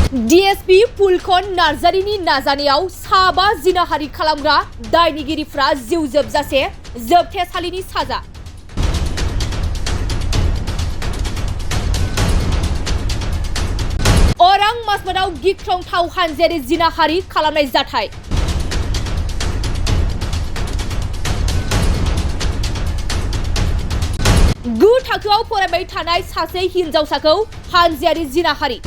DSP फुलखन नार्जारिनि नाजानायाव साबा जिनाहारि खालामग्रा दायनिगिरिफ्रा जिउ जोबजासे जोबथेसालिनि साजा। अरां मासबादाव गिख्रंथाव हानजायारि जिनाहारि खालामनाय जाथाय। गु थाखोआव फरायबाय थानाय सासे हिनजावसाखौ हानजायारि जिनाहारि।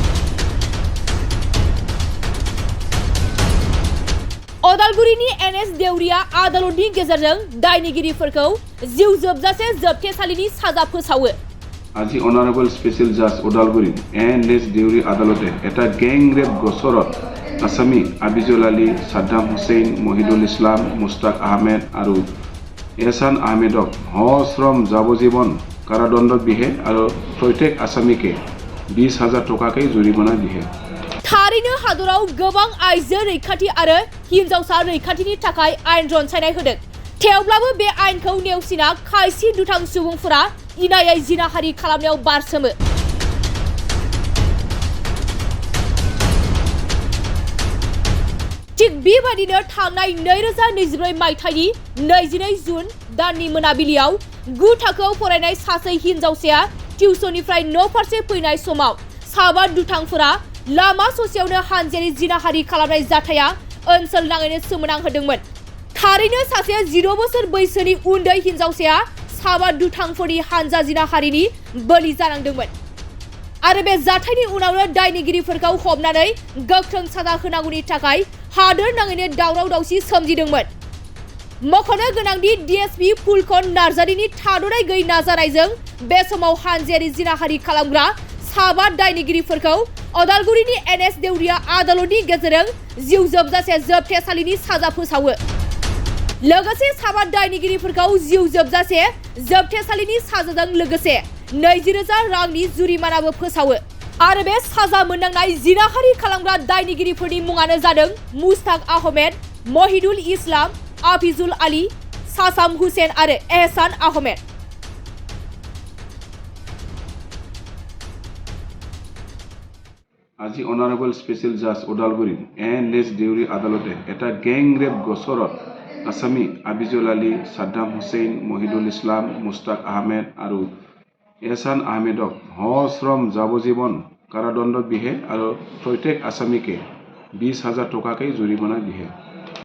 अदालगुरिनि NS देउरिया आदालतनि गेजेरजों दायनिगिरिफोरखौ जिउ जोबजासे जोबथेसालिनि साजा फोसावो। আজি অনারেবল স্পেশাল জাজ ওদালগুৰি NS দেউৰী আদালতে এটা গেং ৰেপ গোচৰত আসামী আবিজুল আলী, সাদ্দাম হুছেইন, মহিদুল ইছলাম, মুস্তাক আহমেদ আৰু এহছান আহমেদক সশ্ৰম যাৱজ্জীৱন কাৰাদণ্ড বিহে আৰু প্ৰত্যেক আসামীকে 20,000 টকাকৈ জৰিমনা বিহে। थारैनो हादराव गोबां आइजो रैखाथि आरो हिनजावसा रैखाथिनि थाखाय आयेन रनसायनाय होदों। थेवब्लाबो बे आयेनखौ नेवसिना खायसे दुथां सुबुंफोरा इनायै जिनाहारि खालामनायाव बारसोमो। थिग बेबादिनो थांनाय 2024 मायथाइनि 22 जुन दाननि मोनाबिलियाव 9 थाखोआव फरायनाय सासे हिनजावसाया टिउसननिफ्राय न' फारसे फैनाय समाव साबा दुथांफोरा लामा ससेयावनो हानजायारि जिनाहारि खालामनाय जाथाया ओनसोल नाङैनो सोमोनांहोदोंमोन। थारैनो सासे 0 बोसोर बैसोनि उन्दै हिनजावसाया साबा दुथांफोरनि हानजा जिनाहारिनि बोलि जानांदोंमोन आरो बे जाथायनि उनावनो दायनिगिरिफोरखौ हमनानै गोख्रों साजा होनांगौनि थाखाय हादोर नाङैनो दावराव दावसि सोमजिदोंमोन। मख'नो गोनांदि DSP फुलखन नार्जारिनि थाद'नाय गैयै नाजानायजों बे समाव हानजायारि जिनाहारि खालामग्रा साबा दायनिगिरिफोरखौ अदालगुरिनि NS देउरिया आदालतनि गेजेरजों जिउ जोबजासे जोबथेसालिनि साजा फोसावो। लोगोसे साबा दायनिगिरिफोरखौ जिउ जोबजासे जोबथेसालिनि साजाजों लोगोसे 20,000 रांनि जुरिमानाबो फोसावो आरो बे साजा मोननांनाय जिनाहारि खालामग्रा दायनिगिरिफोरनि मुङानो जादों मुस्ताक आहमेद, महिदुल इस्लाम, आफिजुल आली, सासाम हुसेन आरो एहसान आहमेद। আজি অনারেবল স্পেশাল জাজ ওদালগুৰি NS দেউৰী আদালতে এটা গেং ৰেপ গোচৰত আসামী আবিজুল আলী, সাদ্দাম হুছেইন, মহিদুল ইছলাম, মুস্তাক আহমেদ আৰু এহছান আহমেদক সশ্ৰম যাৱজ্জীৱন কাৰাদণ্ড বিহে আৰু প্ৰত্যেক আসামীকে 20,000 টকাকৈ জৰিমনা বিহে।